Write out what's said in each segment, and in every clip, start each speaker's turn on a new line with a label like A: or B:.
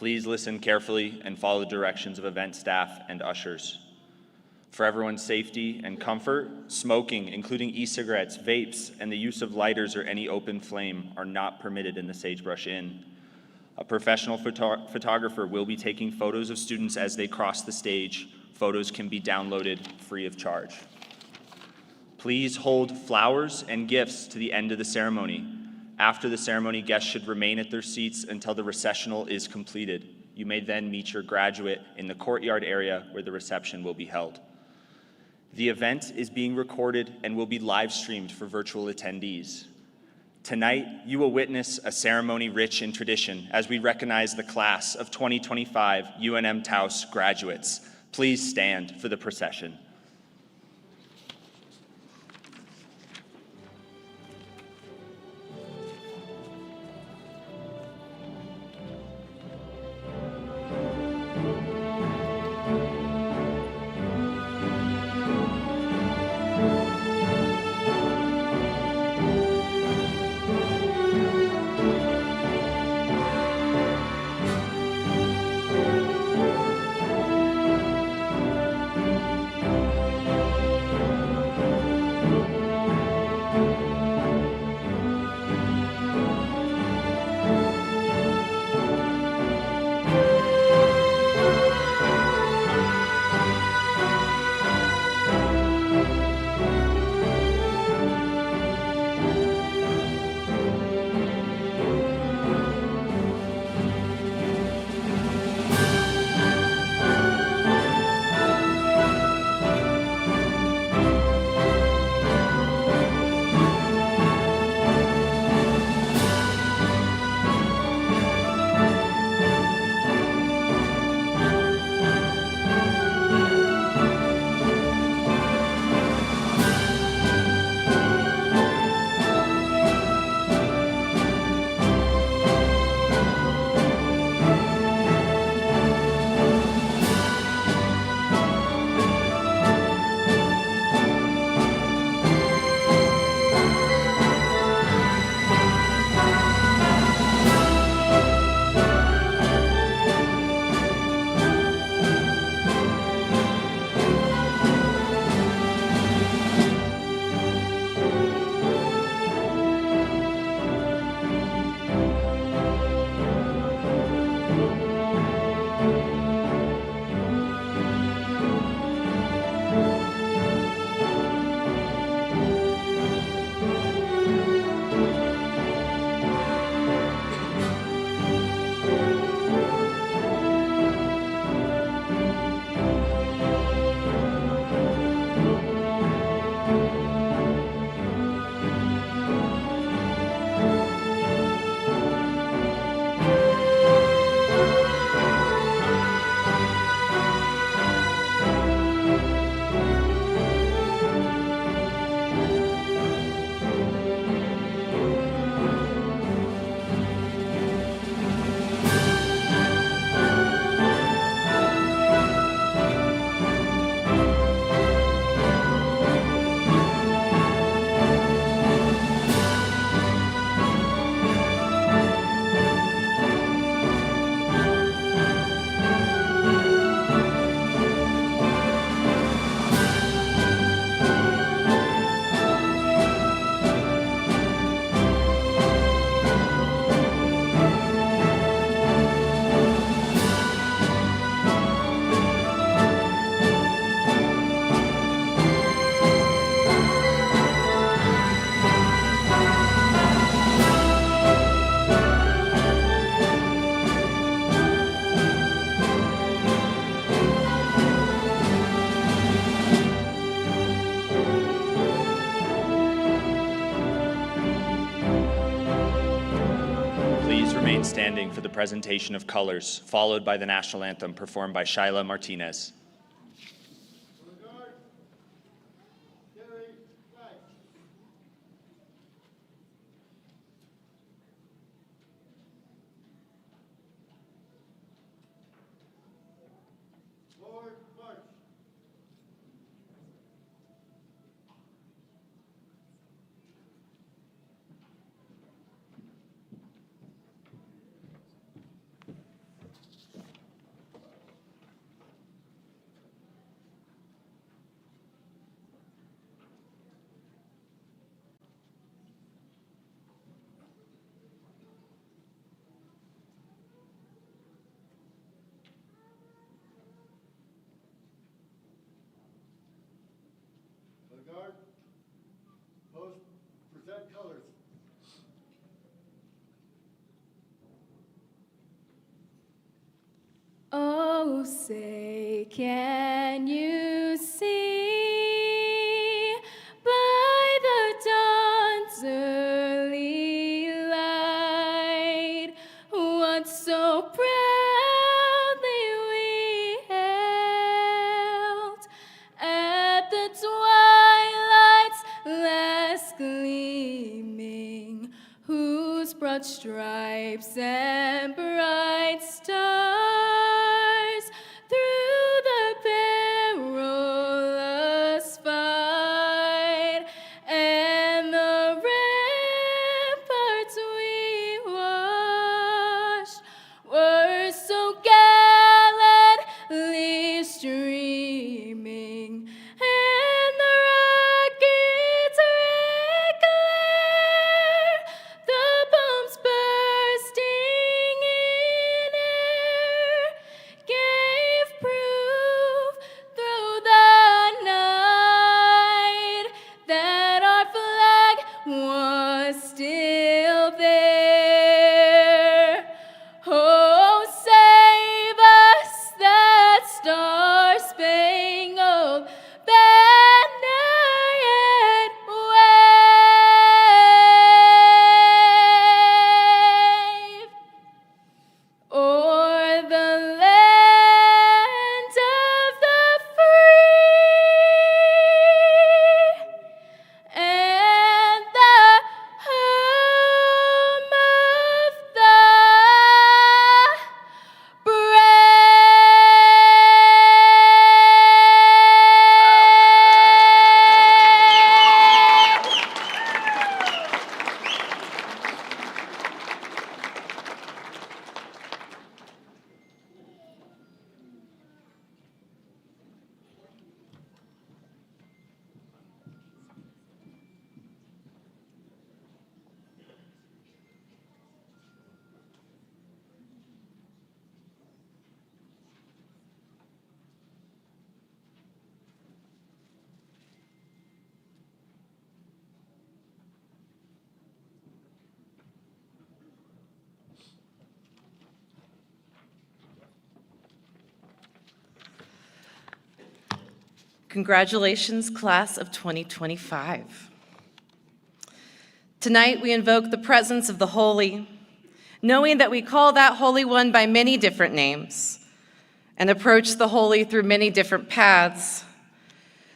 A: Please listen carefully and follow the directions of event staff and ushers. For everyone's safety and comfort, smoking, including e-cigarettes, vapes, and the use of lighters or any open flame are not permitted in the Sagebrush Inn. A professional photographer will be taking photos of students as they cross the stage. Photos can be downloaded free of charge. Please hold flowers and gifts to the end of the ceremony. After the ceremony, guests should remain at their seats until the recessional is completed. You may then meet your graduate in the courtyard area where the reception will be held. The event is being recorded and will be live streamed for virtual attendees. Tonight, you will witness a ceremony rich in tradition as we recognize the class of 2025 UNM-Taos graduates. Please stand for the procession. Remain standing for the presentation of colors, followed by the national anthem performed by Shyla Martinez.
B: Can you see by the dawn's early light what so proudly we hailed at the twilight's last gleaming, whose broad stripes and bright stars through the perilous fight and the ramparts we watched were so gallantly streaming, and the rockets' red glare, the bombs bursting in air, gave proof through the night that our flag was still there. Oh, save us, that star-spangled banner yet wave, o'er the land of the free and the home of the
C: Congratulations, class of 2025. Tonight, we invoke the presence of the holy, knowing that we call that Holy One by many different names and approach the holy through many different paths.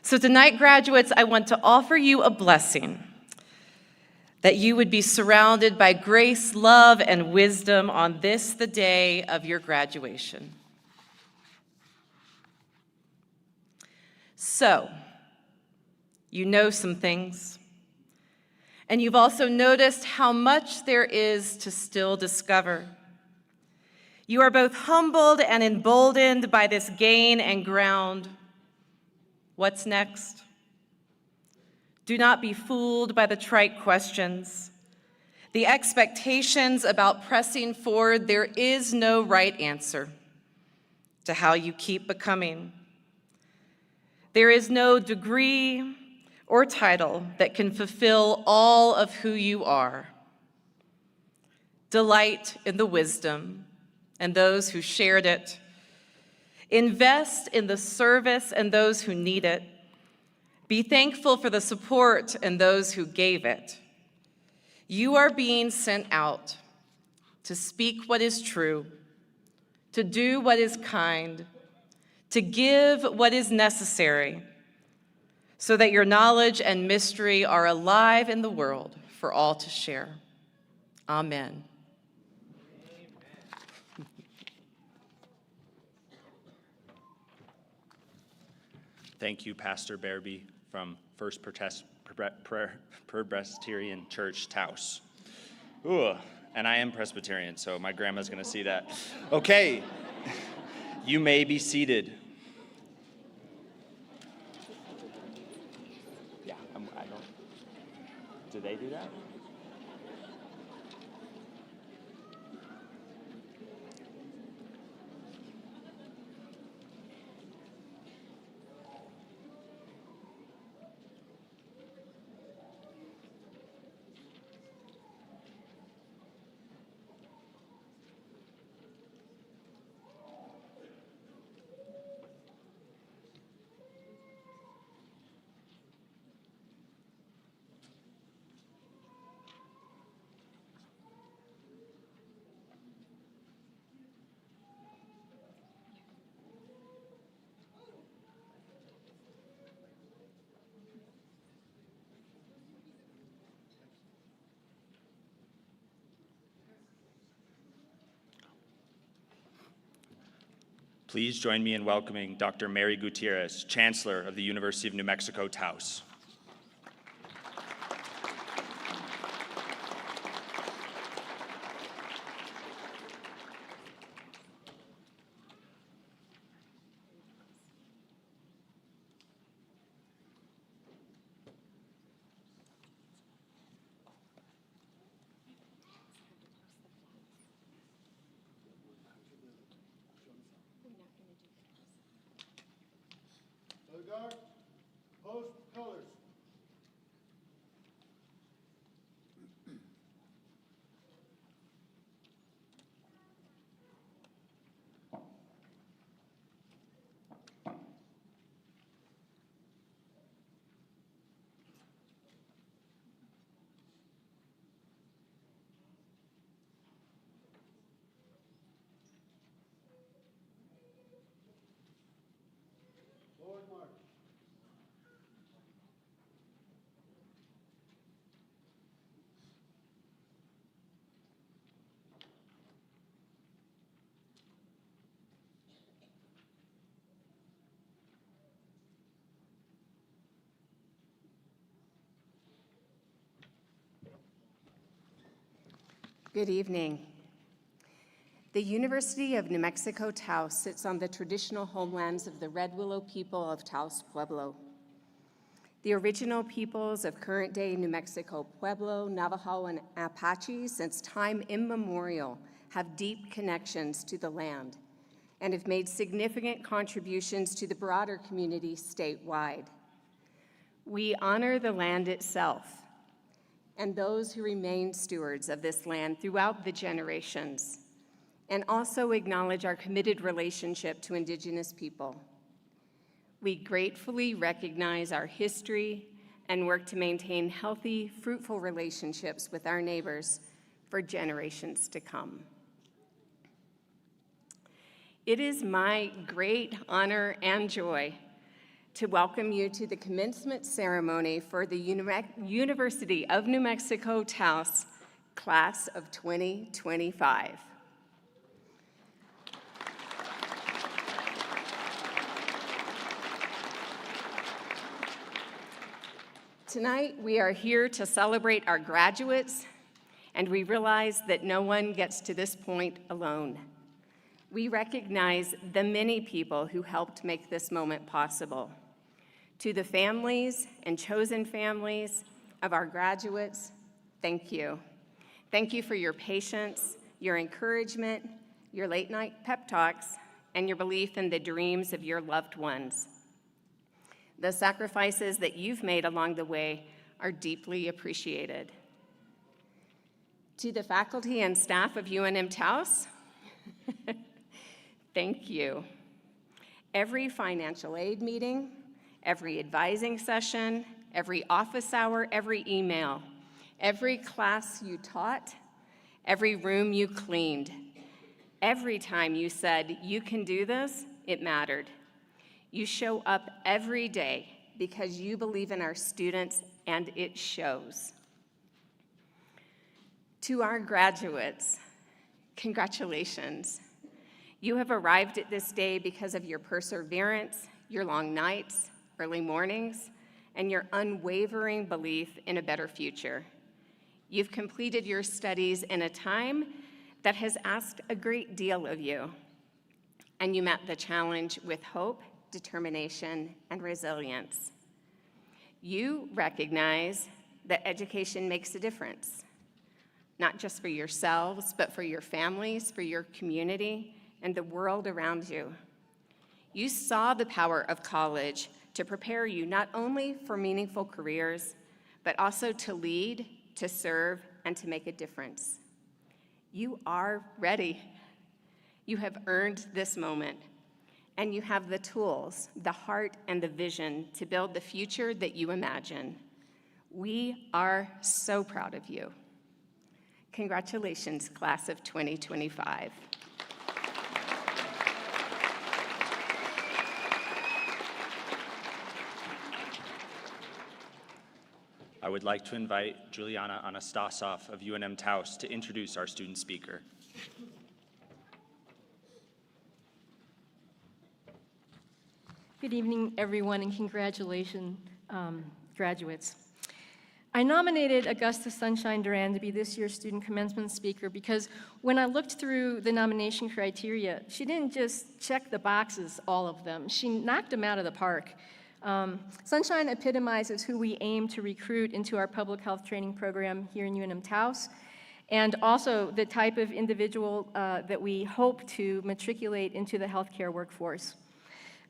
C: So tonight, graduates, I want to offer you a blessing that you would be surrounded by grace, love, and wisdom on this, the day of your graduation. So, you know some things, and you've also noticed how much there is to still discover. You are both humbled and emboldened by this gain and ground. What's next? Do not be fooled by the trite questions, the expectations about pressing forward. There is no right answer to how you keep becoming. There is no degree or title that can fulfill all of who you are. Delight in the wisdom and those who shared it. Invest in the service and those who need it. Be thankful for the support and those who gave it. You are being sent out to speak what is true, to do what is kind, to give what is necessary, so that your knowledge and mystery are alive in the world for all to share. Amen.
A: Thank you, Pastor Bearby from First Presbyterian Church, Taos. Ooh, and I am Presbyterian, so my grandma's gonna see that. Okay, you may be seated. Yeah, I don't, do they do that? Please join me in welcoming Dr. Mary Gutierrez, Chancellor of the University of New Mexico, Taos.
D: Guard, post colors. Forward march.
E: Good evening. The University of New Mexico Taos sits on the traditional homelands of the Red Willow people of Taos Pueblo. The original peoples of current-day New Mexico Pueblo, Navajo, and Apache since time immemorial have deep connections to the land and have made significant contributions to the broader community statewide. We honor the land itself and those who remain stewards of this land throughout the generations, and also acknowledge our committed relationship to Indigenous people. We gratefully recognize our history and work to maintain healthy, fruitful relationships with our neighbors for generations to come. It is my great honor and joy to welcome you to the commencement ceremony for the University of New Mexico Taos Class of 2025. Tonight, we are here to celebrate our graduates, and we realize that no one gets to this point alone. We recognize the many people who helped make this moment possible. To the families and chosen families of our graduates, thank you. Thank you for your patience, your encouragement, your late-night pep talks, and your belief in the dreams of your loved ones. The sacrifices that you've made along the way are deeply appreciated. To the faculty and staff of UNM-Taos, thank you. Every financial aid meeting, every advising session, every office hour, every email, every class you taught, every room you cleaned, every time you said, "You can do this," it mattered. You show up every day because you believe in our students, and it shows. To our graduates, congratulations. You have arrived at this day because of your perseverance, your long nights, early mornings, and your unwavering belief in a better future. You've completed your studies in a time that has asked a great deal of you, and you met the challenge with hope, determination, and resilience. You recognize that education makes a difference, not just for yourselves, but for your families, for your community, and the world around you. You saw the power of college to prepare you not only for meaningful careers, but also to lead, to serve, and to make a difference. You are ready. You have earned this moment, and you have the tools, the heart, and the vision to build the future that you imagine. We are so proud of you. Congratulations, class of 2025.
A: I would like to invite Juliana Anastasov of UNM-Taos to introduce our student speaker.
F: Good evening, everyone, and congratulations, graduates. I nominated Augusta Sunshine Duran to be this year's student commencement speaker because when I looked through the nomination criteria, she didn't just check the boxes, all of them. She knocked them out of the park. Sunshine epitomizes who we aim to recruit into our public health training program here in UNM-Taos, and also the type of individual that we hope to matriculate into the healthcare workforce.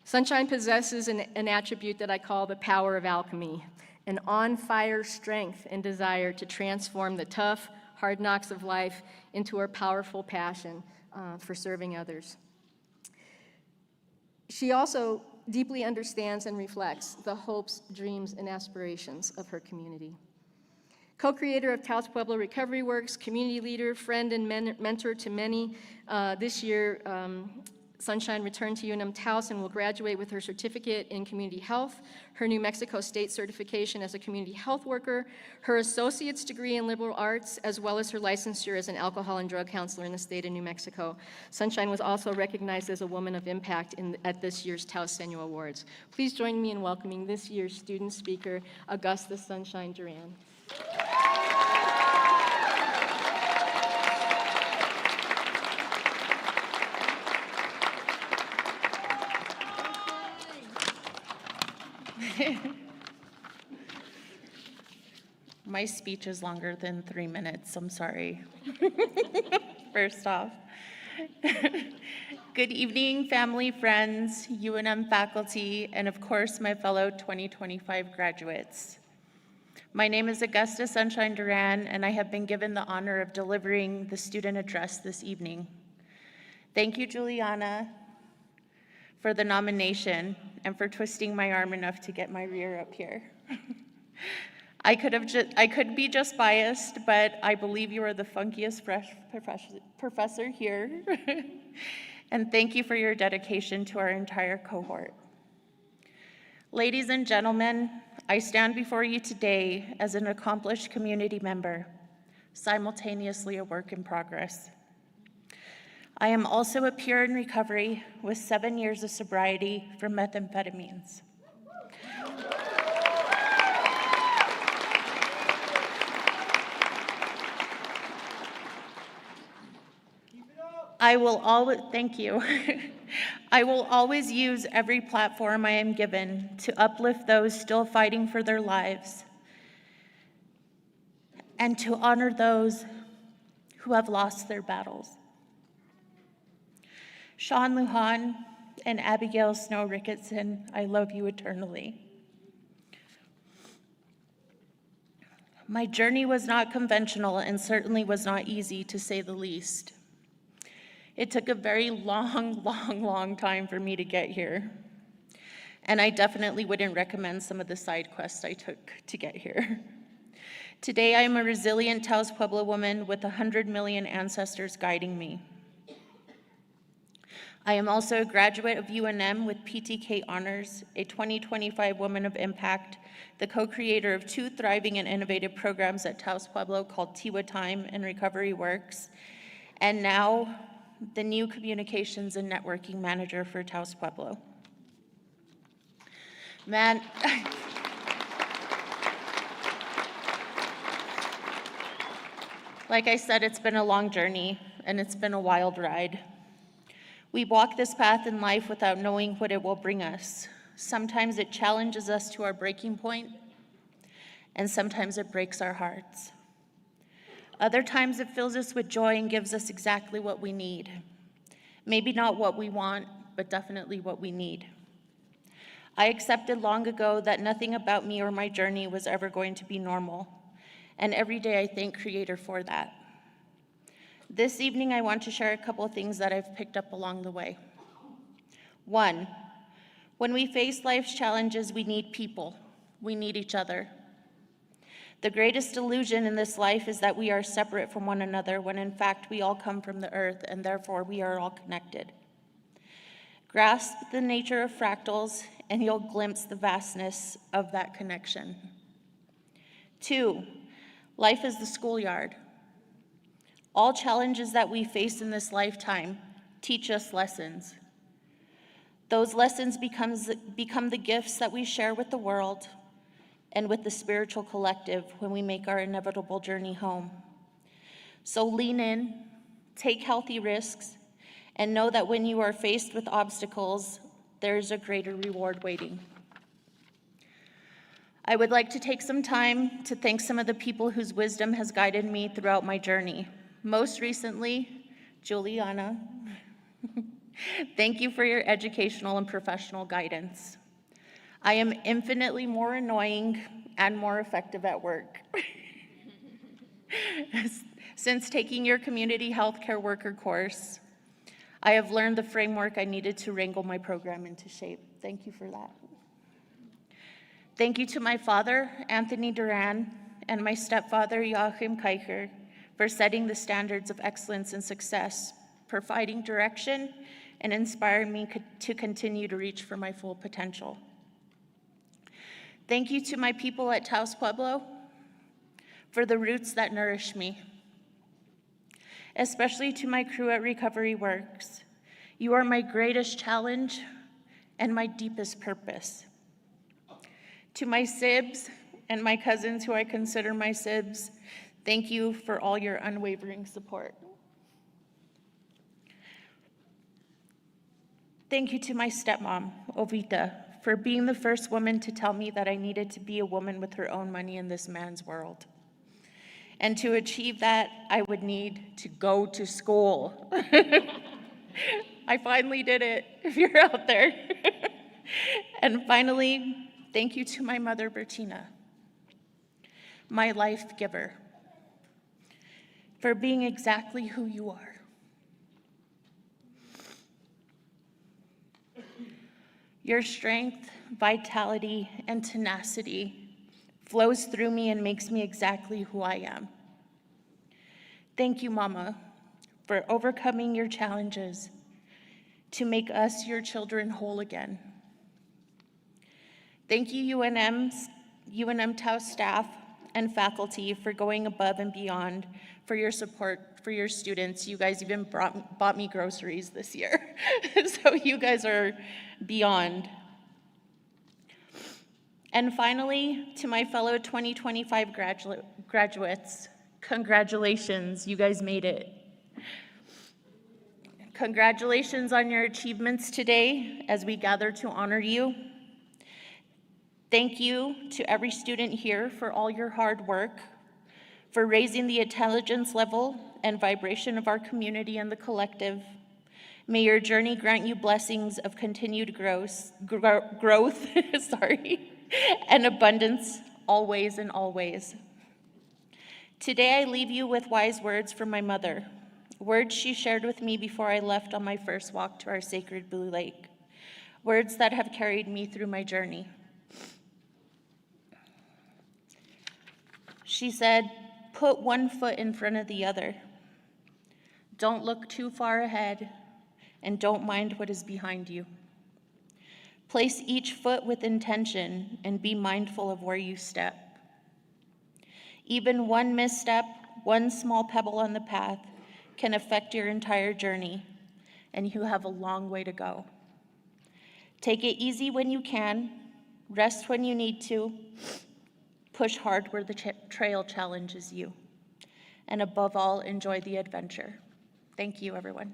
F: Sunshine possesses an attribute that I call the power of alchemy, an on-fire strength and desire to transform the tough, hard knocks of life into a powerful passion for serving others. She also deeply understands and reflects the hopes, dreams, and aspirations of her community. Co-creator of Taos Pueblo Recovery Works, community leader, friend, and mentor to many, this year Sunshine returned to UNM-Taos and will graduate with her certificate in community health, her New Mexico State certification as a community health worker, her associate's degree in liberal arts, as well as her licensure as an alcohol and drug counselor in the state of New Mexico. Sunshine was also recognized as a woman of impact at this year's Taos Senior Awards. Please join me in welcoming this year's student speaker, Augusta Sunshine Duran.
G: My speech is longer than 3 minutes, I'm sorry. First off. Good evening, family, friends, UNM faculty, and of course, my fellow 2025 graduates. My name is Augusta Sunshine Duran, and I have been given the honor of delivering the student address this evening. Thank you, Juliana, for the nomination and for twisting my arm enough to get my rear up here. I could be just biased, but I believe you are the funkiest professor here. And thank you for your dedication to our entire cohort. Ladies and gentlemen, I stand before you today as an accomplished community member, simultaneously a work in progress. I am also a peer in recovery with 7 years of sobriety from methamphetamines. I will always, thank you. I will always use every platform I am given to uplift those still fighting for their lives and to honor those who have lost their battles. Sean Lujan and Abigail Snow Ricketson, I love you eternally. My journey was not conventional and certainly was not easy, to say the least. It took a very long time for me to get here. And I definitely wouldn't recommend some of the side quests I took to get here. Today, I am a resilient Taos Pueblo woman with 100 million ancestors guiding me. I am also a graduate of UNM with PTK Honors, a 2025 Woman of Impact, the co-creator of 2 thriving and innovative programs at Taos Pueblo called Tiwa Time and Recovery Works, and now the new Communications and Networking Manager for Taos Pueblo. Man, like I said, it's been a long journey and it's been a wild ride. We walk this path in life without knowing what it will bring us. Sometimes it challenges us to our breaking point, and sometimes it breaks our hearts. Other times it fills us with joy and gives us exactly what we need. Maybe not what we want, but definitely what we need. I accepted long ago that nothing about me or my journey was ever going to be normal, and every day I thank Creator for that. This evening I want to share a couple of things that I've picked up along the way. 1, when we face life's challenges, we need people. We need each other. The greatest illusion in this life is that we are separate from one another, when in fact we all come from the earth and therefore we are all connected. Grasp the nature of fractals and you'll glimpse the vastness of that connection. 2, life is the schoolyard. All challenges that we face in this lifetime teach us lessons. Those lessons become the gifts that we share with the world and with the spiritual collective when we make our inevitable journey home. So lean in, take healthy risks, and know that when you are faced with obstacles, there is a greater reward waiting. I would like to take some time to thank some of the people whose wisdom has guided me throughout my journey. Most recently, Juliana. Thank you for your educational and professional guidance. I am infinitely more annoying and more effective at work. Since taking your community healthcare worker course, I have learned the framework I needed to wrangle my program into shape. Thank you for that. Thank you to my father, Anthony Duran, and my stepfather, Joachim Keicher, for setting the standards of excellence and success, providing direction, and inspiring me to continue to reach for my full potential. Thank you to my people at Taos Pueblo for the roots that nourish me, especially to my crew at Recovery Works. You are my greatest challenge and my deepest purpose. To my sibs and my cousins who I consider my sibs, thank you for all your unwavering support. Thank you to my stepmom, Ovita, for being the first woman to tell me that I needed to be a woman with her own money in this man's world. And to achieve that, I would need to go to school. I finally did it, if you're out there. And finally, thank you to my mother, Bertina, my life giver, for being exactly who you are. Your strength, vitality, and tenacity flows through me and makes me exactly who I am. Thank you, Mama, for overcoming your challenges to make us, your children, whole again. Thank you, UNM-Taos staff and faculty for going above and beyond for your support for your students. You guys even bought me groceries this year. So you guys are beyond. And finally, to my fellow 2025 graduates, congratulations, you guys made it. Congratulations on your achievements today as we gather to honor you. Thank you to every student here for all your hard work, for raising the intelligence level and vibration of our community and the collective. May your journey grant you blessings of continued growth, and abundance always and always. Today I leave you with wise words from my mother, words she shared with me before I left on my first walk to our sacred Blue Lake, words that have carried me through my journey. She said, "Put one foot in front of the other. Don't look too far ahead, and don't mind what is behind you. Place each foot with intention and be mindful of where you step. Even one misstep, one small pebble on the path can affect your entire journey, and you have a long way to go. Take it easy when you can, rest when you need to, push hard where the trail challenges you, and above all, enjoy the adventure." Thank you, everyone.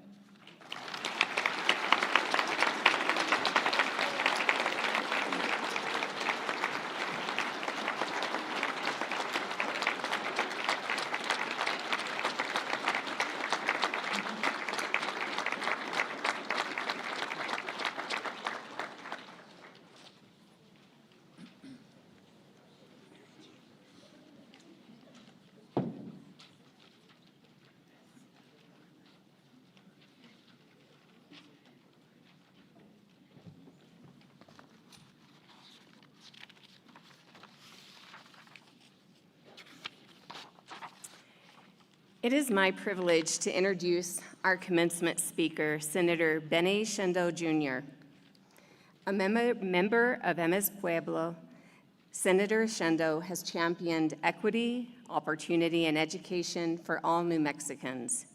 E: It is my privilege to introduce our commencement speaker, Senator Benny Shendo Jr. A member of MS Pueblo, Senator Shendo has championed equity, opportunity, and education for all New Mexicans.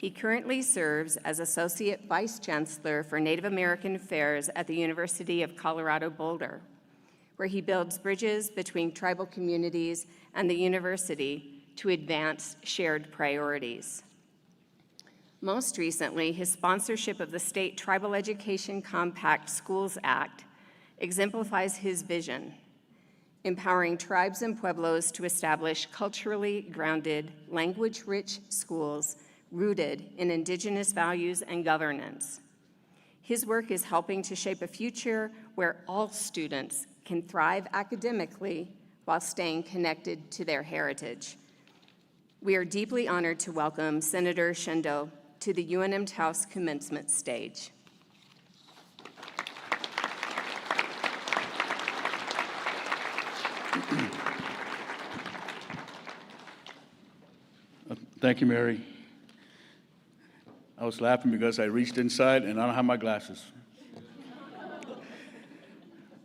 E: He currently serves as Associate Vice Chancellor for Native American Affairs at the University of Colorado Boulder, where he builds bridges between tribal communities and the university to advance shared priorities. Most recently, his sponsorship of the State Tribal Education Compact Schools Act exemplifies his vision, empowering tribes and pueblos to establish culturally grounded, language-rich schools rooted in Indigenous values and governance. His work is helping to shape a future where all students can thrive academically while staying connected to their heritage. We are deeply honored to welcome Senator Shendo to the UNM-Taos commencement stage.
H: Thank you, Mary. I was laughing because I reached inside and I don't have my glasses.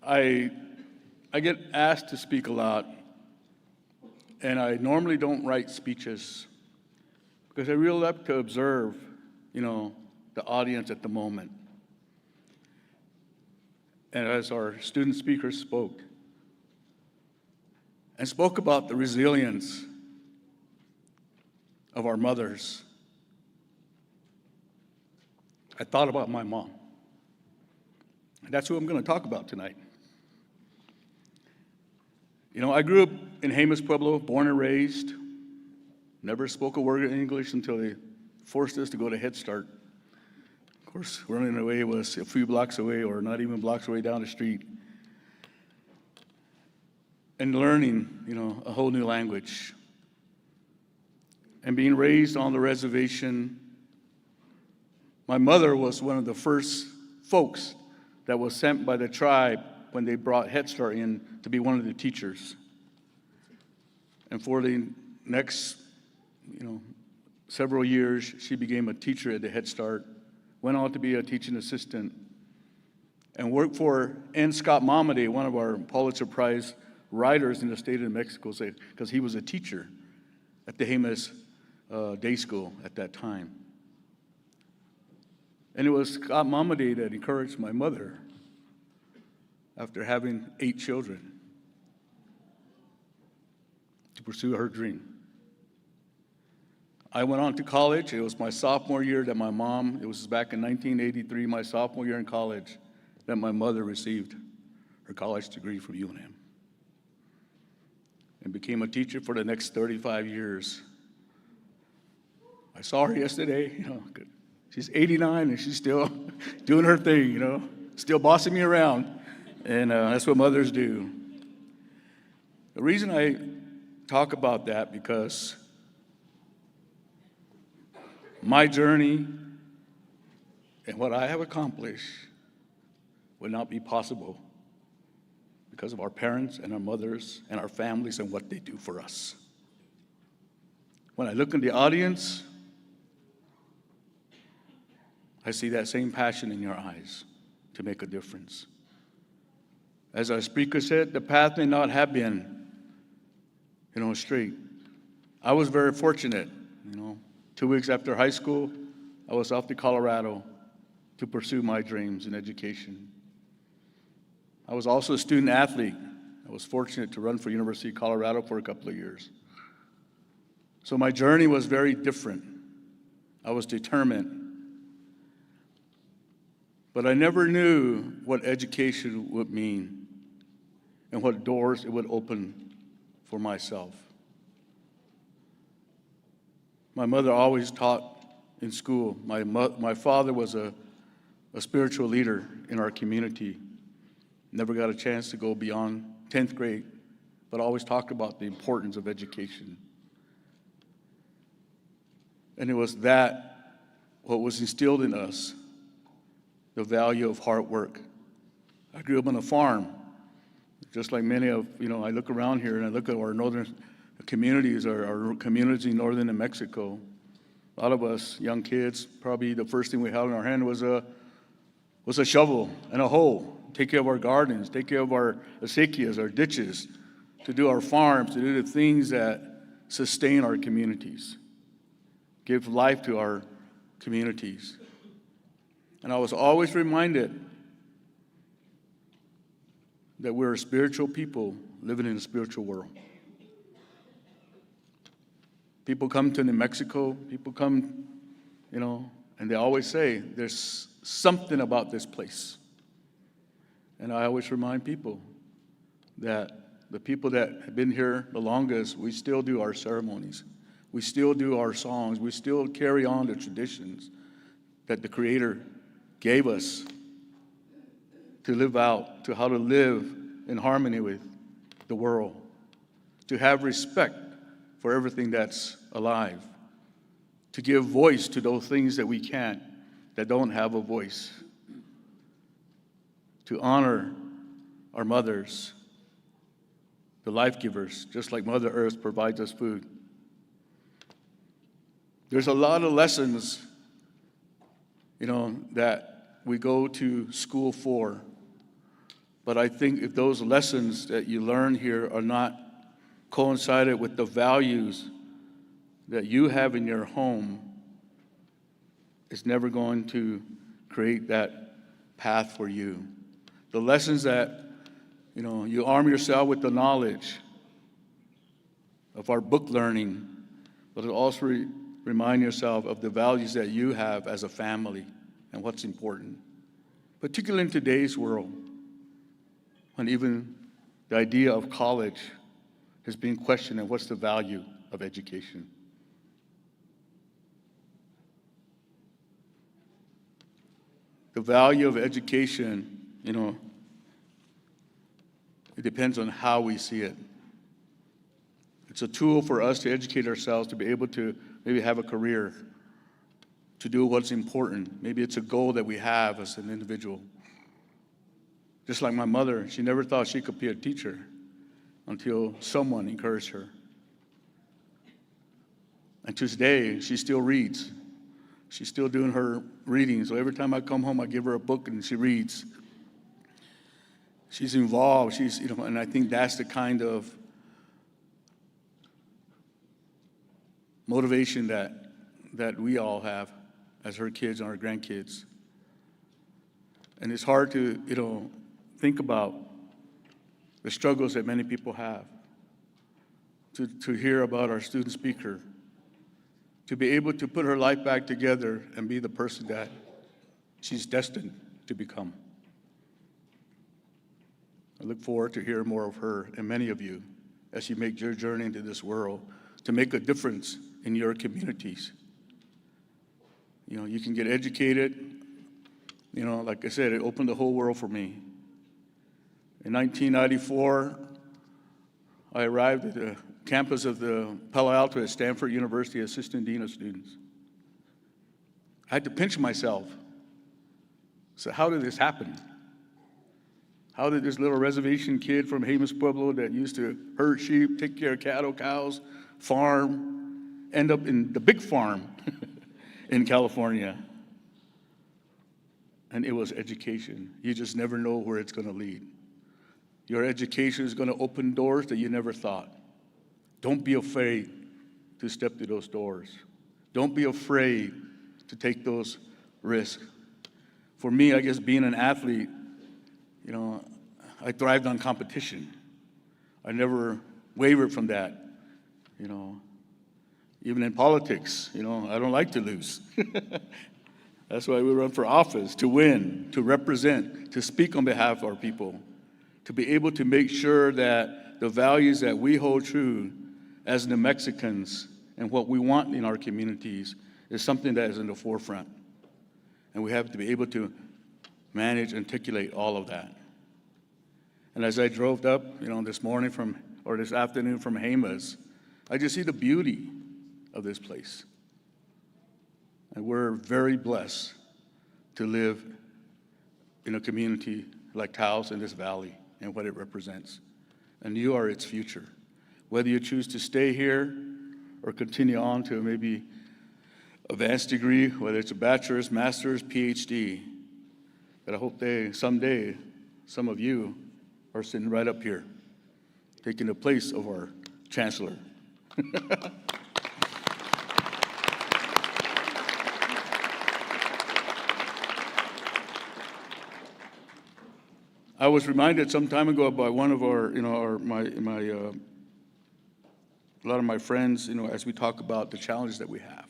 H: I get asked to speak a lot, and I normally don't write speeches because I really like to observe, the audience at the moment. And as our student speakers spoke about the resilience of our mothers, I thought about my mom. And that's who I'm going to talk about tonight. I grew up in Jemez Pueblo, born and raised. Never spoke a word of English until they forced us to go to Head Start. Of course, running away was a few blocks away or not even blocks away down the street. And learning, a whole new language. And being raised on the reservation, my mother was one of the first folks that was sent by the tribe when they brought Head Start in to be one of the teachers. And for the next, several years, she became a teacher at the Head Start, went on to be a teaching assistant, and worked for N. Scott Mamade, one of our Pulitzer Prize writers in the state of New Mexico, because he was a teacher at the Jemez Day School at that time. And it was Scott Mamade that encouraged my mother, after having 8 children, to pursue her dream. I went on to college. It was my sophomore year that it was back in 1983, my sophomore year in college, that my mother received her college degree from UNM and became a teacher for the next 35 years. I saw her yesterday, she's 89 and she's still doing her thing, still bossing me around. And that's what mothers do. The reason I talk about that because my journey and what I have accomplished would not be possible because of our parents and our mothers and our families and what they do for us. When I look in the audience, I see that same passion in your eyes to make a difference. As our speaker said, the path may not have been, straight. I was very fortunate, 2 weeks after high school, I was off to Colorado to pursue my dreams in education. I was also a student athlete. I was fortunate to run for University of Colorado for a couple of years. So my journey was very different. I was determined. But I never knew what education would mean and what doors it would open for myself. My mother always taught in school. My father was a spiritual leader in our community. Never got a chance to go beyond 10th grade, but always talked about the importance of education. And it was what was instilled in us, the value of hard work. I grew up on a farm, just like many of, I look around here and I look at our northern communities, our communities in northern New Mexico. A lot of us young kids, probably the first thing we held in our hand was a shovel and a hoe. Take care of our gardens, take care of our acequias, our ditches, to do our farms, to do the things that sustain our communities, give life to our communities. And I was always reminded that we're a spiritual people living in a spiritual world. People come to New Mexico, people come, and they always say, there's something about this place. And I always remind people that the people that have been here the longest, we still do our ceremonies. We still do our songs. We still carry on the traditions that the Creator gave us to live out, to how to live in harmony with the world, to have respect for everything that's alive, to give voice to those things that we can't, that don't have a voice, to honor our mothers, the life givers, just like Mother Earth provides us food. There's a lot of lessons, that we go to school for. But I think if those lessons that you learn here are not coincided with the values that you have in your home, it's never going to create that path for you. The lessons that, you arm yourself with the knowledge of our book learning, but it also remind yourself of the values that you have as a family and what's important, particularly in today's world, when even the idea of college has been questioned and what's the value of education. The value of education, it depends on how we see it. It's a tool for us to educate ourselves, to be able to maybe have a career, to do what's important. Maybe it's a goal that we have as an individual. Just like my mother, she never thought she could be a teacher until someone encouraged her. And to today, she still reads. She's still doing her reading. So every time I come home, I give her a book and she reads. She's involved. And I think that's the kind of motivation that we all have as her kids and our grandkids. And it's hard to, think about the struggles that many people have. To hear about our student speaker, to be able to put her life back together and be the person that she's destined to become. I look forward to hearing more of her and many of you as you make your journey into this world to make a difference in your communities. You can get educated. Like I said, it opened the whole world for me. In 1994, I arrived at the campus of the Palo Alto at Stanford University, Assistant Dean of Students. I had to pinch myself. So how did this happen? How did this little reservation kid from Jemez Pueblo that used to herd sheep, take care of cattle, cows, farm, end up in the big farm in California? And it was education. You just never know where it's going to lead. Your education is going to open doors that you never thought. Don't be afraid to step through those doors. Don't be afraid to take those risks. For me, I guess being an athlete, I thrived on competition. I never wavered from that. Even in politics, I don't like to lose. That's why we run for office, to win, to represent, to speak on behalf of our people, to be able to make sure that the values that we hold true as New Mexicans and what we want in our communities is something that is in the forefront. And we have to be able to manage and articulate all of that. And as I drove up, this afternoon from Jemez, I just see the beauty of this place. And we're very blessed to live in a community like Taos in this valley and what it represents. And you are its future. Whether you choose to stay here or continue on to maybe advanced degree, whether it's a bachelor's, master's, PhD, but I hope someday, some of you are sitting right up here, taking the place of our chancellor. I was reminded some time ago by one of our, a lot of my friends, as we talk about the challenges that we have.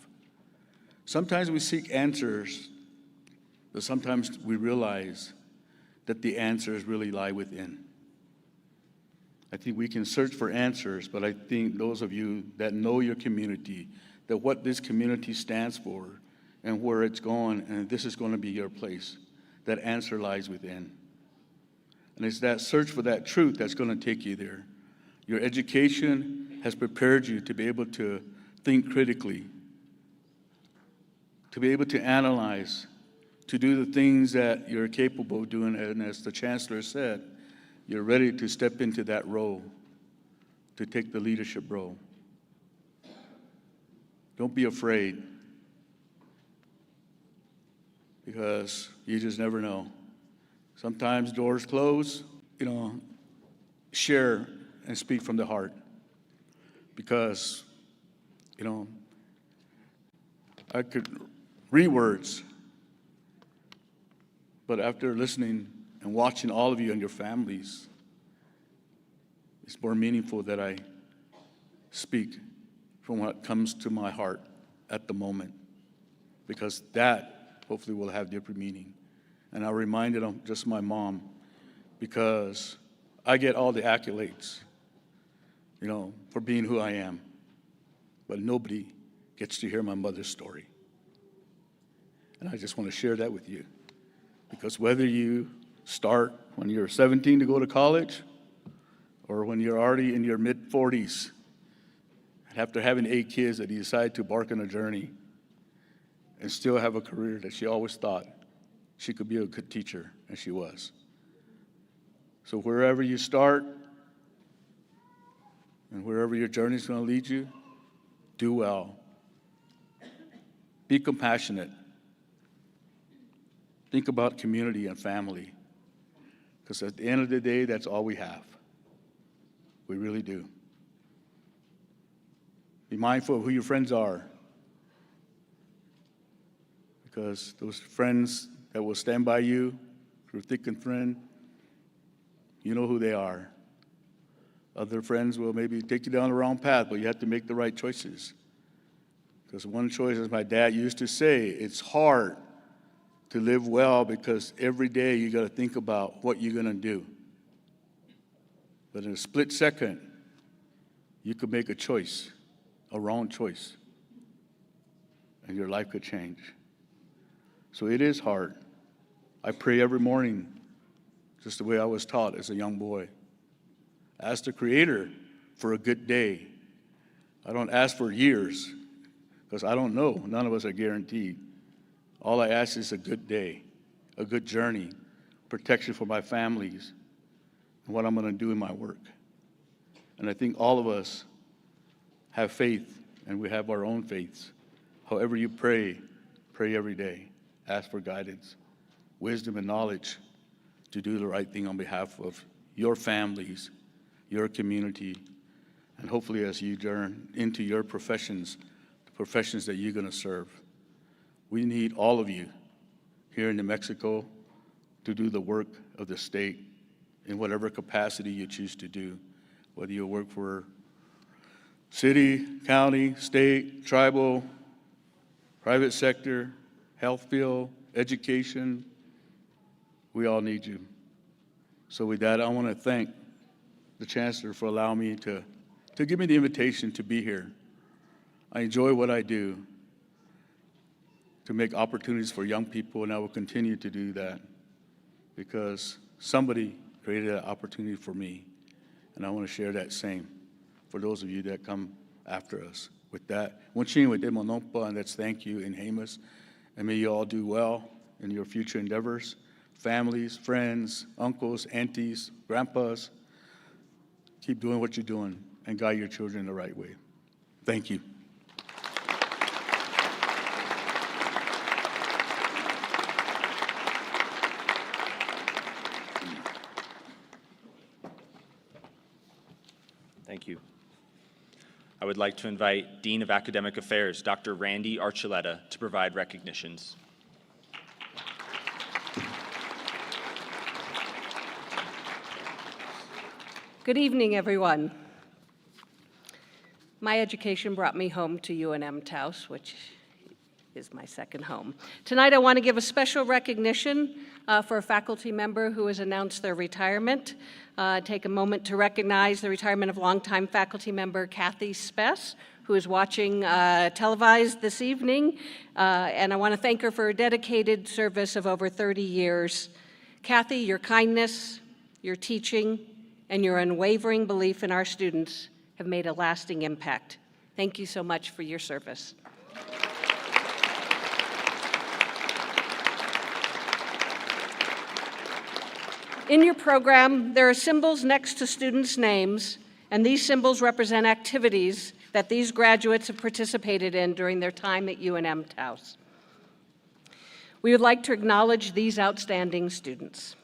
H: Sometimes we seek answers, but sometimes we realize that the answers really lie within. I think we can search for answers, but I think those of you that know your community, that what this community stands for and where it's going, and this is going to be your place, that answer lies within. And it's that search for that truth that's going to take you there. Your education has prepared you to be able to think critically, to be able to analyze, to do the things that you're capable of doing. And as the chancellor said, you're ready to step into that role, to take the leadership role. Don't be afraid, because you just never know. Sometimes doors close, share and speak from the heart. Because, I could read words, but after listening and watching all of you and your families, it's more meaningful that I speak from what comes to my heart at the moment, because that hopefully will have deeper meaning. And I reminded of just my mom, because I get all the accolades, for being who I am, but nobody gets to hear my mother's story. And I just want to share that with you, because whether you start when you're 17 to go to college, or when you're already in your mid-40s, after having 8 kids, that you decide to embark on a journey and still have a career that she always thought she could be a good teacher, and she was. So wherever you start and wherever your journey is going to lead you, do well. Be compassionate. Think about community and family, because at the end of the day, that's all we have. We really do. Be mindful of who your friends are, because those friends that will stand by you through thick and thin, you know who they are. Other friends will maybe take you down the wrong path, but you have to make the right choices. Because one choice, as my dad used to say, it's hard to live well because every day you got to think about what you're going to do. But in a split second, you could make a choice, a wrong choice, and your life could change. So it is hard. I pray every morning, just the way I was taught as a young boy. Ask the Creator for a good day. I don't ask for years, because I don't know. None of us are guaranteed. All I ask is a good day, a good journey, protection for my families, and what I'm going to do in my work. And I think all of us have faith, and we have our own faiths. However you pray, pray every day. Ask for guidance, wisdom, and knowledge to do the right thing on behalf of your families, your community, and hopefully as you turn into your professions, the professions that you're going to serve. We need all of you here in New Mexico to do the work of the state in whatever capacity you choose to do, whether you work for city, county, state, tribal, private sector, health field, education. We all need you. So with that, I want to thank the Chancellor for allowing me to give me the invitation to be here. I enjoy what I do, to make opportunities for young people, and I will continue to do that because somebody created that opportunity for me, and I want to share that same for those of you that come after us. With that, and that's thank you in Hamas, and may you all do well in your future endeavors. Families, friends, uncles, aunties, grandpas, keep doing what you're doing and guide your children the right way. Thank you.
A: Thank you. I would like to invite Dean of Academic Affairs, Dr. Randy Archuleta, to provide recognitions.
I: Good evening, everyone. My education brought me home to UNM-Taos, which is my second home. Tonight, I want to give a special recognition for a faculty member who has announced their retirement. Take a moment to recognize the retirement of longtime faculty member Kathy Spess, who is watching televised this evening, and I want to thank her for her dedicated service of over 30 years. Kathy, your kindness, your teaching, and your unwavering belief in our students have made a lasting impact. Thank you so much for your service. In your program, there are symbols next to students' names, and these symbols represent activities that these graduates have participated in during their time at UNM-Taos. We would like to acknowledge these outstanding students.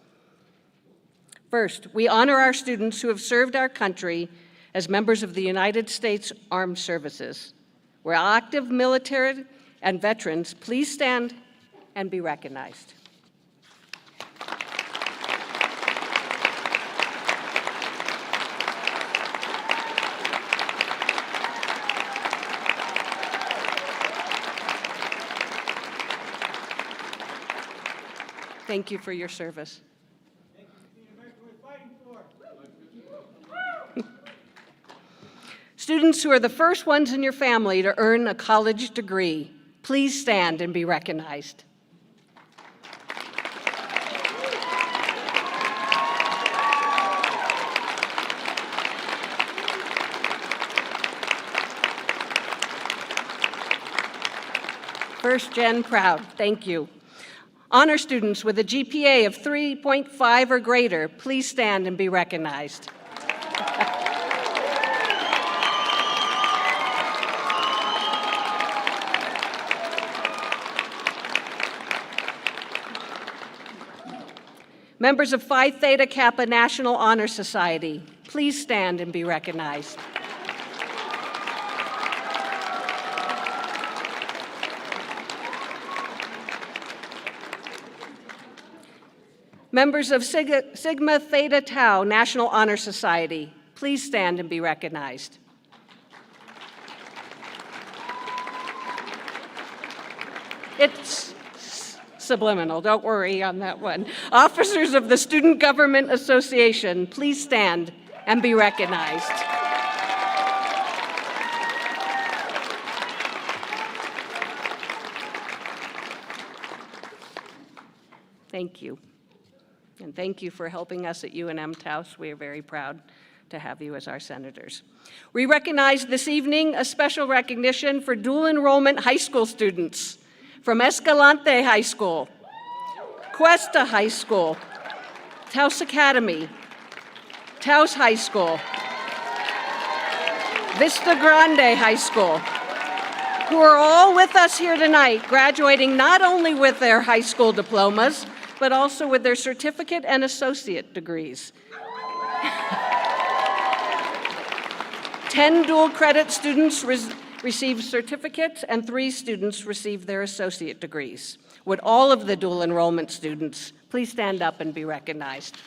I: First, we honor our students who have served our country as members of the United States Armed Services. We're active military and veterans. Please stand and be recognized. Thank you for your service.
D: Thank you for the America we're fighting for.
I: Students who are the first ones in your family to earn a college degree, please stand and be recognized. First Gen proud, thank you. Honor students with a GPA of 3.5 or greater, please stand and be recognized. Members of Phi Theta Kappa National Honor Society, please stand and be recognized. Members of Sigma Theta Tau National Honor Society, please stand and be recognized. It's subliminal, don't worry on that one. Officers of the Student Government Association, please stand and be recognized. Thank you. And thank you for helping us at UNM-Taos. We are very proud to have you as our senators. We recognize this evening a special recognition for dual enrollment high school students from Escalante High School, Cuesta High School, Taos Academy, Taos High School, Vista Grande High School, who are all with us here tonight, graduating not only with their high school diplomas, but also with their certificate and associate degrees. 10 dual credit students received certificates and 3 students received their associate degrees. Would all of the dual enrollment students please stand up and be recognized?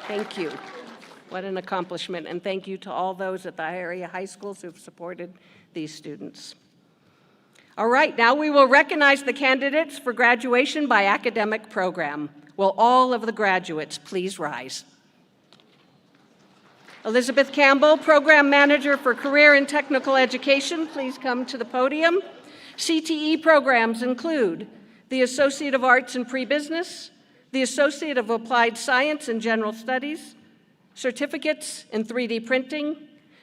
I: Thank you. What an accomplishment, and thank you to all those at the area high schools who've supported these students. All right, now we will recognize the candidates for graduation by academic program. Will all of the graduates please rise? Elizabeth Campbell, Program Manager for Career and Technical Education, please come to the podium. CTE programs include the Associate of Arts in Pre-Business, the Associate of Applied Science and General Studies, certificates in 3D printing,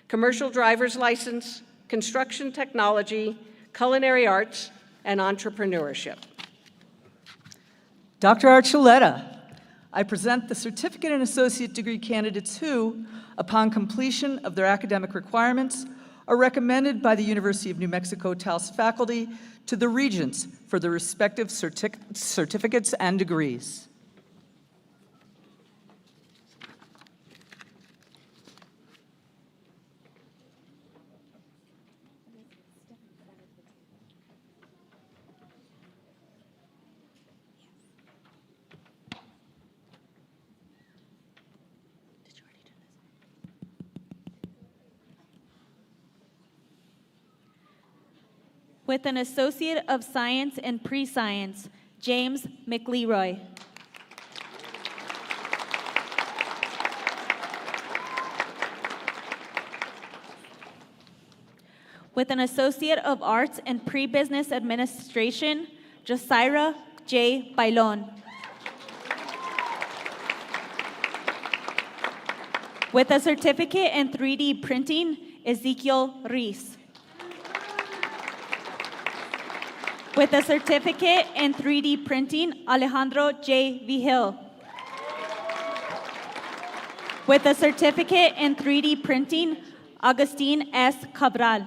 I: commercial driver's license, construction technology, culinary arts, and entrepreneurship.
J: Dr. Archuleta, I present the certificate and associate degree candidates who, upon completion of their academic requirements, are recommended by the University of New Mexico Taos faculty to the regents for the respective certificates and degrees.
B: With an Associate of Science in Pre-Science, James McLeroy. With an Associate of Arts in Pre-Business Administration, Josira J. Bailon. With a Certificate in 3D Printing, Ezekiel Reese. With a Certificate in 3D Printing, Alejandro J. Vigil. With a Certificate in 3D Printing, Agustin S. Cabral.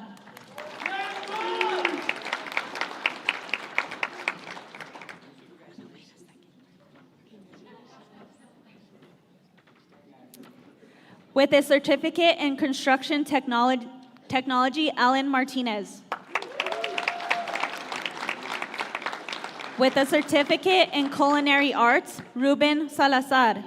B: With a Certificate in Construction Technology, Alan Martinez. With a Certificate in Culinary Arts, Ruben Salazar.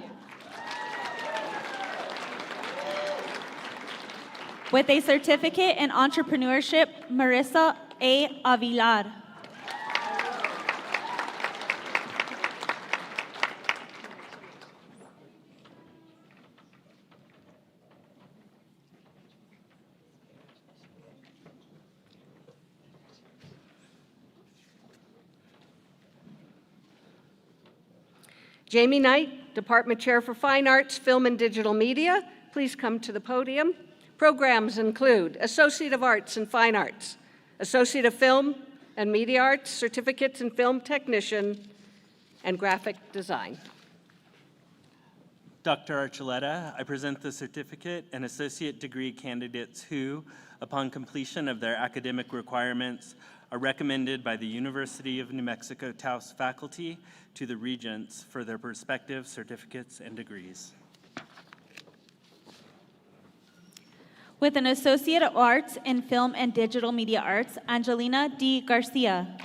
B: With a Certificate in Entrepreneurship, Marissa A. Avilar.
I: Jamie Knight, Department Chair for Fine Arts, Film and Digital Media, please come to the podium. Programs include Associate of Arts in Fine Arts, Associate of Film and Media Arts, Certificates in Film Technician, and Graphic Design.
K: Dr. Archuleta, I present the certificate and associate degree candidates who, upon completion of their academic requirements, are recommended by the University of New Mexico Taos faculty to the regents for their respective certificates and degrees.
B: With an Associate of Arts in Film and Digital Media Arts, Angelina D. Garcia.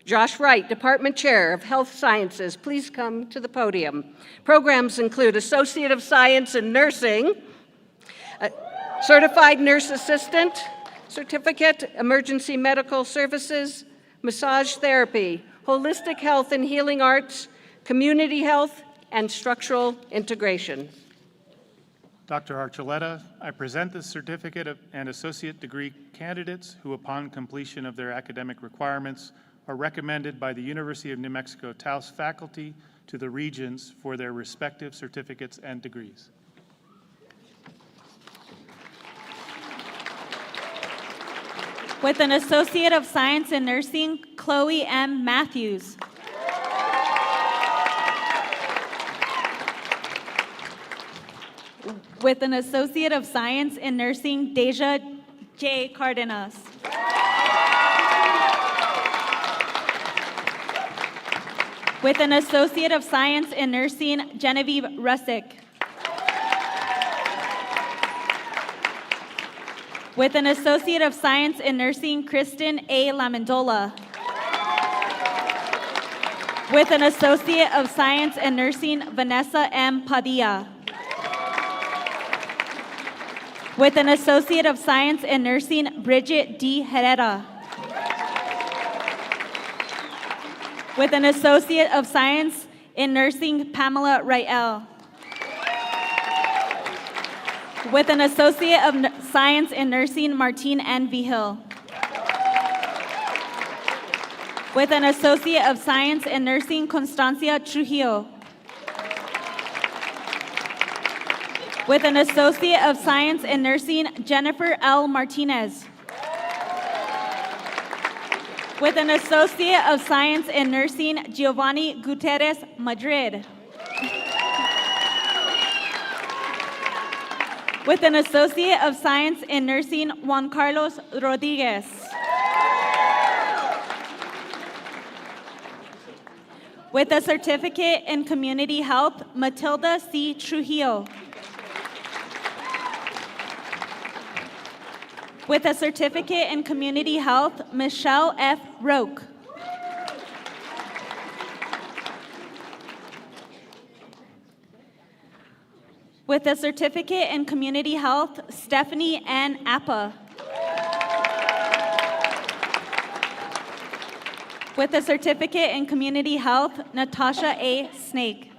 I: Josh Wright, Department Chair of Health Sciences, please come to the podium. Programs include Associate of Science in Nursing, Certified Nurse Assistant, Certificate, Emergency Medical Services, Massage Therapy, Holistic Health and Healing Arts, Community Health, and Structural Integration.
L: Dr. Archuleta, I present the certificate and associate degree candidates who, upon completion of their academic requirements, are recommended by the University of New Mexico Taos faculty to the regents for their respective certificates and degrees.
B: With an Associate of Science in Nursing, Chloe M. Matthews. With an Associate of Science in Nursing, Deja J. Cardenas. With an Associate of Science in Nursing, Genevieve Russick. With an Associate of Science in Nursing, Kristen A. Lamendola. With an Associate of Science in Nursing, Vanessa M. Padilla. With an Associate of Science in Nursing, Bridget D. Herrera. With an Associate of Science in Nursing, Pamela Rael. With an Associate of Science in Nursing, Martine N. Vigil. With an Associate of Science in Nursing, Constancia Trujillo. With an Associate of Science in Nursing, Jennifer L. Martinez. With an Associate of Science in Nursing, Giovanni Gutierrez Madrid. With an Associate of Science in Nursing, Juan Carlos Rodriguez. With a Certificate in Community Health, Matilda C. Trujillo. With a certificate in community health, Michelle F. Roque. With a certificate in community health, Stephanie N. Appa. With a certificate in community health, Natasha A. Snake.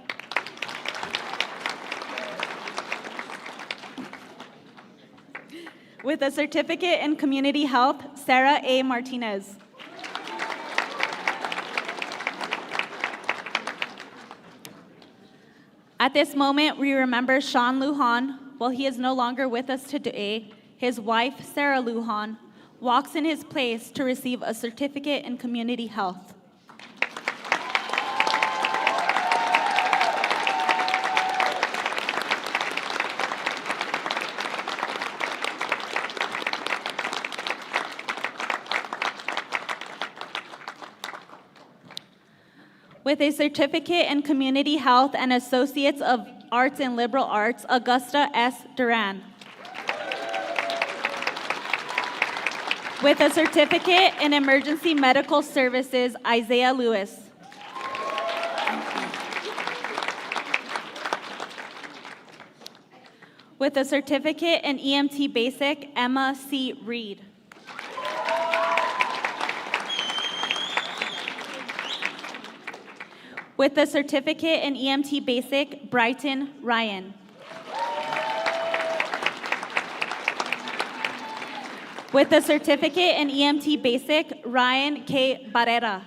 B: With a certificate in community health, Sarah A. Martinez. At this moment, we remember Sean Lujan. While he is no longer with us today, his wife, Sarah Lujan, walks in his place to receive a certificate in community health. With a certificate in community health and Associates of Arts in Liberal Arts, Augusta S. Duran. With a certificate in emergency medical services, Isaiah Lewis. With a certificate in EMT Basic, Emma C. Reed. With a certificate in EMT Basic, Brighton Ryan. With a certificate in EMT Basic, Ryan K. Barrera.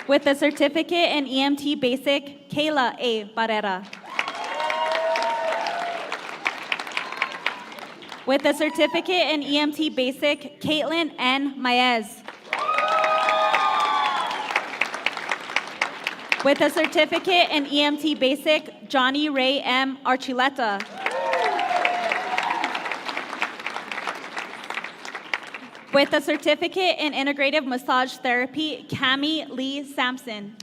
B: With a certificate in EMT Basic, Kayla A. Barrera. With a certificate in EMT Basic, Caitlin N. Maez. With a certificate in EMT Basic, Johnny Ray M. Archuleta. With a certificate in integrative massage therapy, Cami Lee Sampson.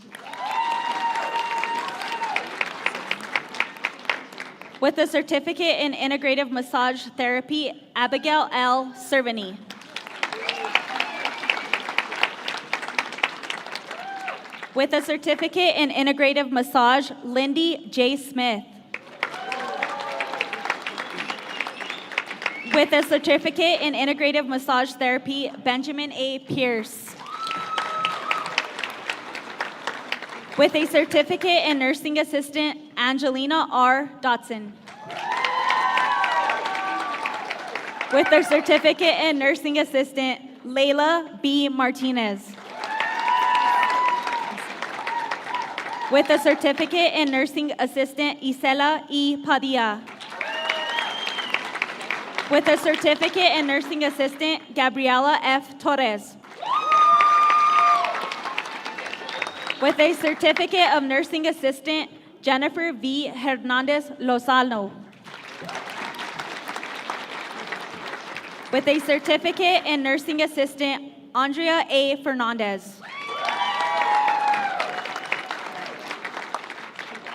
B: With a certificate in integrative massage therapy, Abigail L. Cerveny. With a certificate in integrative massage, Lindy J. Smith. With a certificate in integrative massage therapy, Benjamin A. Pierce. With a certificate in nursing assistant, Angelina R. Dotson. With a certificate in nursing assistant, Layla B. Martinez. With a certificate in nursing assistant, Isela E. Padilla. With a certificate in nursing assistant, Gabriela F. Torres. With a certificate of nursing assistant, Jennifer V. Hernandez Lozano. With a certificate in nursing assistant, Andrea A. Fernandez.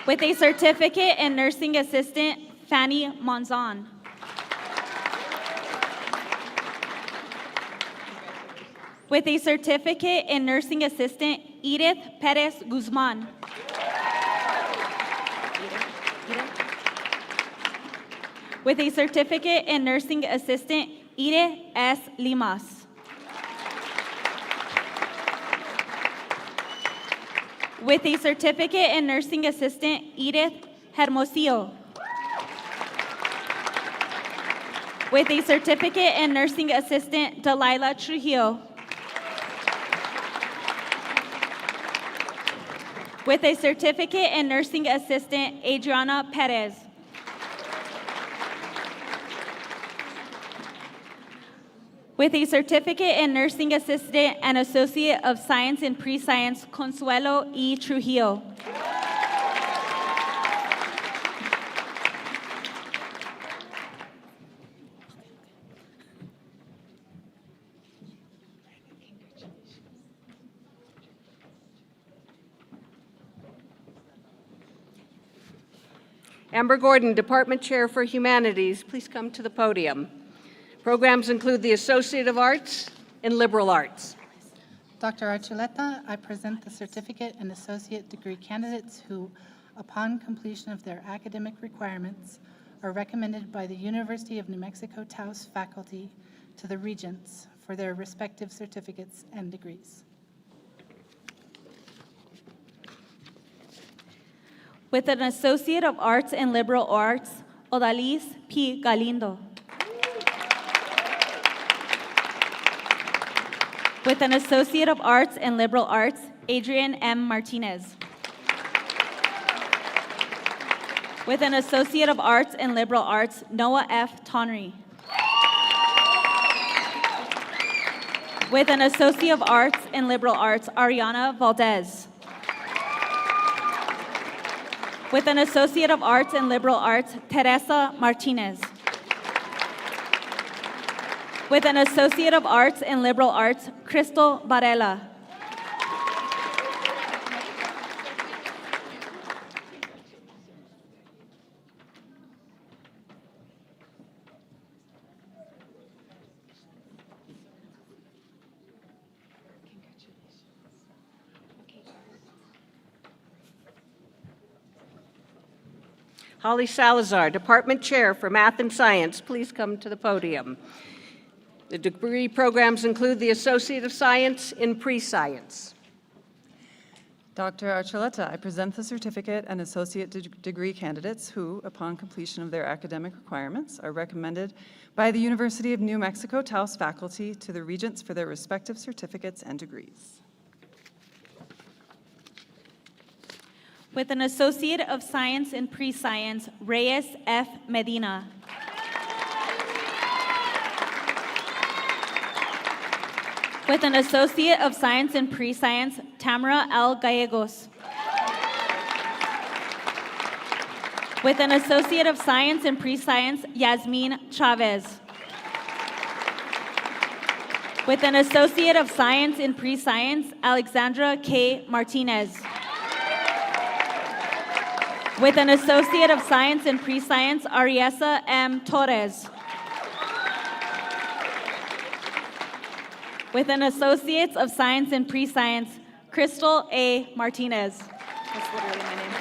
B: With a certificate in nursing assistant, Fanny Monzon. With a certificate in nursing assistant, Edith Perez Guzman. With a certificate in nursing assistant, Edith S. Limas. With a certificate in nursing assistant, Edith Hermosillo. With a certificate in nursing assistant, Delilah Trujillo. With a certificate in nursing assistant, Adriana Perez. With a certificate in nursing assistant and associate of science in pre-science, Consuelo E. Trujillo.
I: Amber Gordon, Department Chair for Humanities, please come to the podium. Programs include the Associate of Arts and Liberal Arts.
M: Dr. Archuleta, I present the certificate and associate degree candidates who, upon completion of their academic requirements, are recommended by the University of New Mexico Taos faculty to the regents for their respective certificates and degrees.
B: With an Associate of Arts in Liberal Arts, Odalis P. Galindo. With an Associate of Arts in Liberal Arts, Adrian M. Martinez. With an Associate of Arts in Liberal Arts, Noah F. Tonry. With an Associate of Arts in Liberal Arts, Ariana Valdez. With an Associate of Arts in Liberal Arts, Teresa Martinez. With an Associate of Arts in Liberal Arts, Crystal Varela.
I: Holly Salazar, Department Chair for Math and Science, please come to the podium. The degree programs include the Associate of Science in Pre-Science.
N: Dr. Archuleta, I present the certificate and associate degree candidates who, upon completion of their academic requirements, are recommended by the University of New Mexico Taos faculty to the regents for their respective certificates and degrees.
B: With an Associate of Science in Pre-Science, Reyes F. Medina. With an Associate of Science in Pre-Science, Tamara L. Gallegos. With an Associate of Science in Pre-Science, Yasmin Chavez. With an Associate of Science in Pre-Science, Alexandra K. Martinez. With an Associate of Science in Pre-Science, Ariesa M. Torres. With an Associate of Science in Pre-Science, Crystal A. Martinez. That's literally my name.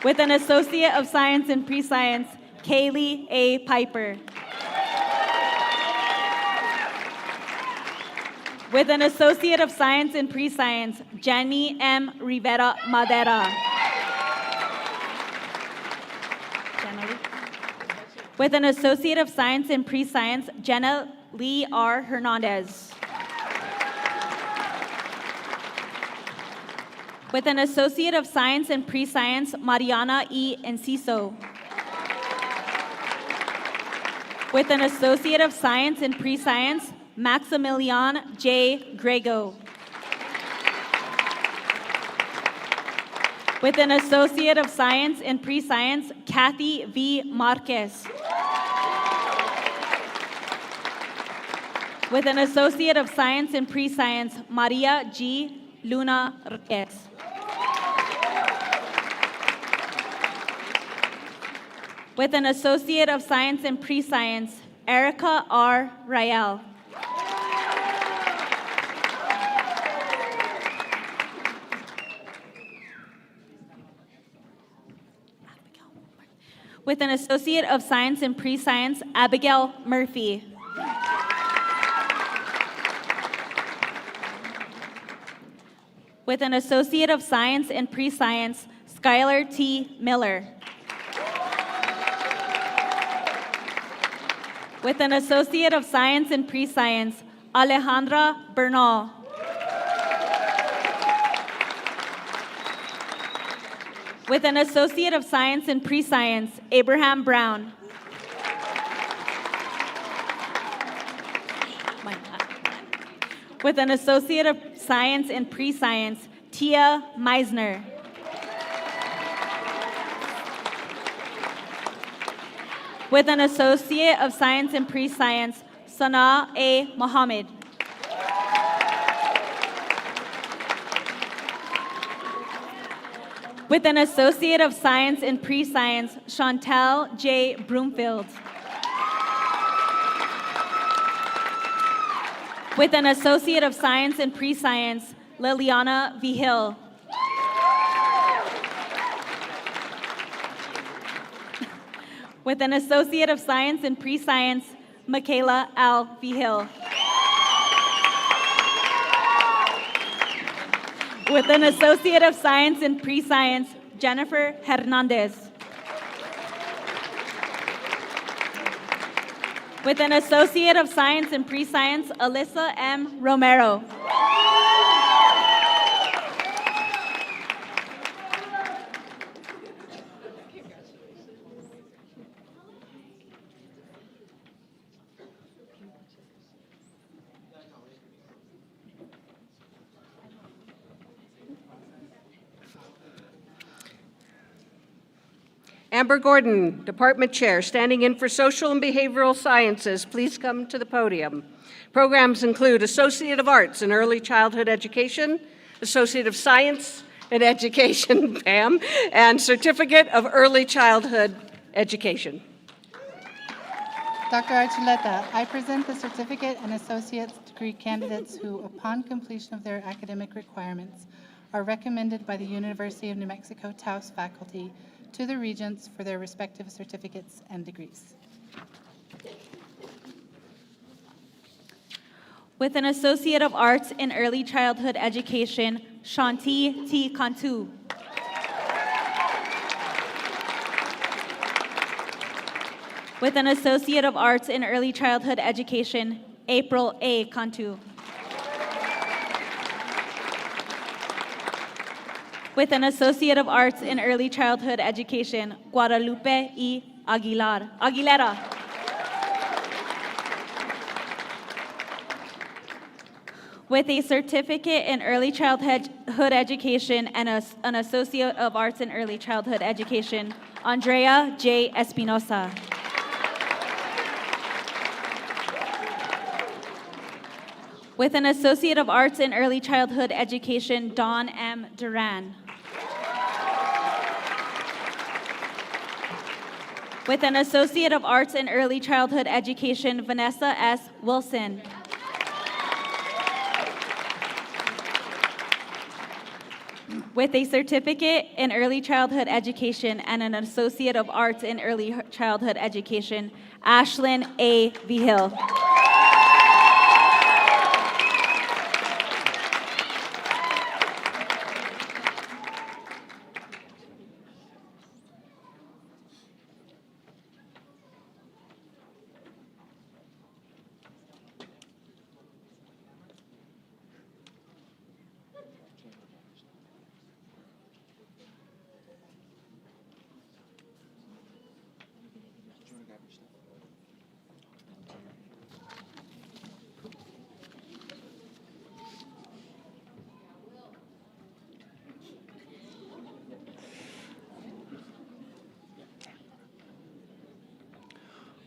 B: With an Associate of Science in Pre-Science, Kaylee A. Piper. With an Associate of Science in Pre-Science, Jenny M. Rivera Madera. With an Associate of Science in Pre-Science, Jenna Lee R. Hernandez. With an Associate of Science in Pre-Science, Mariana E. Enciso. With an Associate of Science in Pre-Science, Maximilian J. Grego. With an Associate of Science in Pre-Science, Kathy V. Marquez. With an Associate of Science in Pre-Science, Maria G. Luna Reyes. With an Associate of Science in Pre-Science, Erica R. Rael. With an Associate of Science in Pre-Science, Abigail Murphy. With an Associate of Science in Pre-Science, Skylar T. Miller. With an Associate of Science in Pre-Science, Alejandra Bernal. With an Associate of Science in Pre-Science, Abraham Brown. With an Associate of Science in Pre-Science, Tia Meisner. With an Associate of Science in Pre-Science, Sana A. Mohammed. With an Associate of Science in Pre-Science, Chantel J. Broomfield. With an Associate of Science in Pre-Science, Liliana Vigil. With an Associate of Science in Pre-Science, Michaela L. Vigil. With an Associate of Science in Pre-Science, Jennifer Hernandez. With an Associate of Science in Pre-Science, Alyssa M. Romero.
I: Amber Gordon, Department Chair, standing in for Social and Behavioral Sciences, please come to the podium. Programs include Associate of Arts in Early Childhood Education, Associate of Science in Education, Pam, and Certificate of Early Childhood Education.
M: Dr. Archuleta, I present the certificate and associate's degree candidates who, upon completion of their academic requirements, are recommended by the University of New Mexico Taos faculty to the regents for their respective certificates and degrees.
B: With an Associate of Arts in Early Childhood Education, Shanti T. Cantu. With an Associate of Arts in Early Childhood Education, April A. Cantu. With an Associate of Arts in Early Childhood Education, Guadalupe E. Aguilera. With a Certificate in Early Childhood Education and an Associate of Arts in Early Childhood Education, Andrea J. Espinosa. With an Associate of Arts in Early Childhood Education, Dawn M. Duran. With an Associate of Arts in Early Childhood Education, Vanessa S. Wilson. With a Certificate in Early Childhood Education and an Associate of Arts in Early Childhood Education, Ashlyn A. Vigil.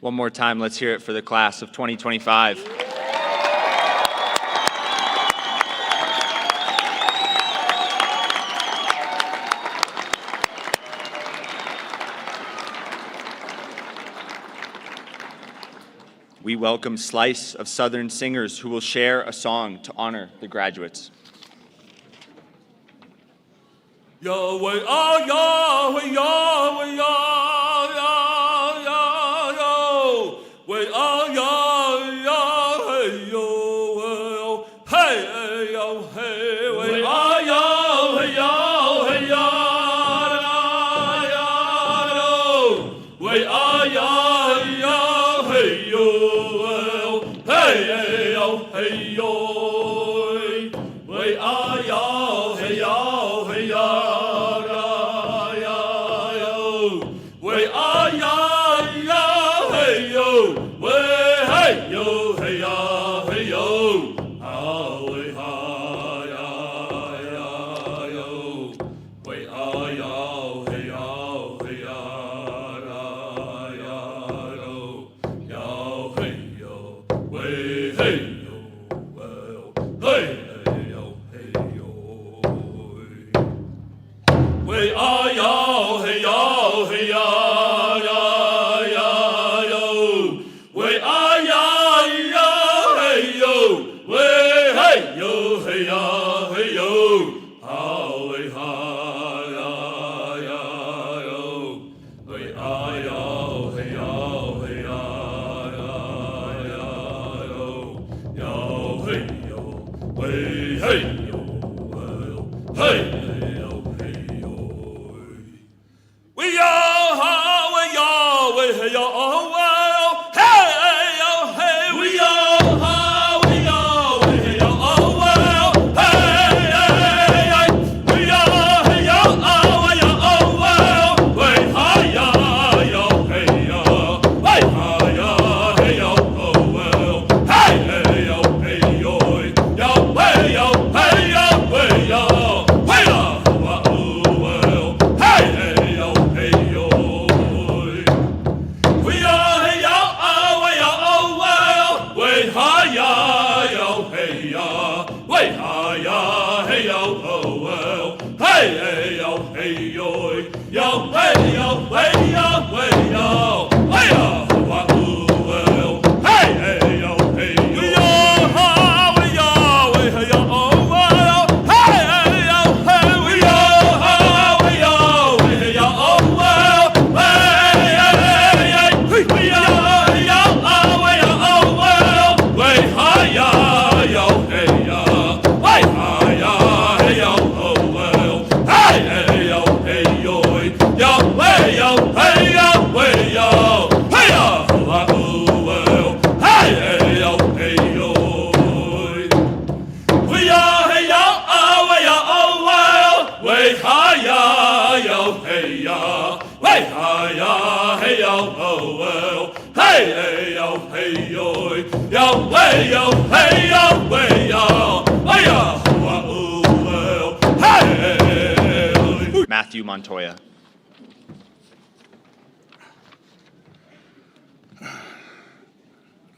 A: One more time, let's hear it for the class of 2025. We welcome Slice of Southern Singers, who will share a song to honor the graduates.
O: Yahweh, ah, Yahweh, Yahweh, Yahweh. We are
A: Matthew Montoya.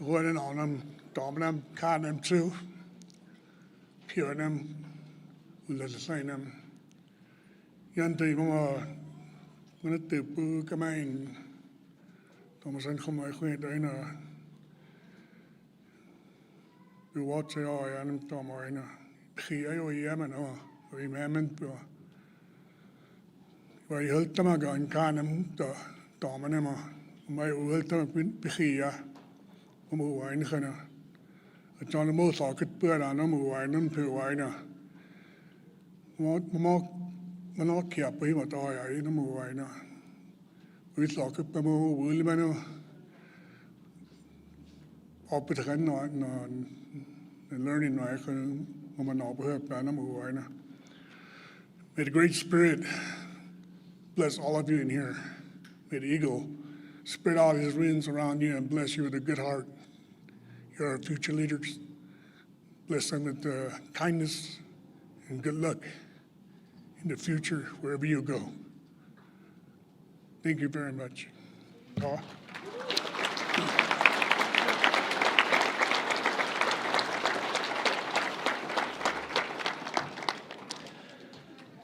P: UNM Commencement UNM UNM Yanti Mama Manatipu Kamain Thomason Komai Queen you watch the eye and Tomarina Pio Yamano remembered where you held Tamaga and Canam Dominema my welcome Pia Wine Hana. A John Moss I could put on a wine to wine. What Monarchy up him at I in a wine. We saw a Pamo, Williman Operahan and learning like a woman of her Panama wine. May the Great Spirit bless all of you in here. May the eagle spread out his wings around you and bless you with a good heart. You're our future leaders. Bless them with kindness and good luck in the future, wherever you go. Thank you very much.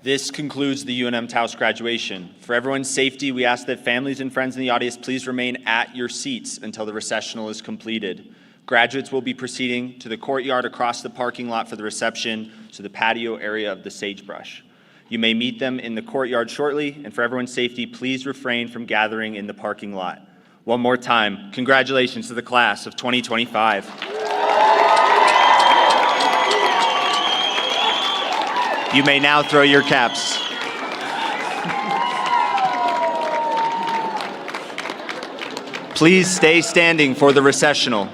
A: This concludes the UNM-Taos graduation. For everyone's safety, we ask that families and friends in the audience please remain at your seats until the recessional is completed. Graduates will be proceeding to the courtyard across the parking lot for the reception to the patio area of the sagebrush. You may meet them in the courtyard shortly, and for everyone's safety, please refrain from gathering in the parking lot. One more time, congratulations to the class of 2025. You may now throw your caps. Please stay standing for the recessional.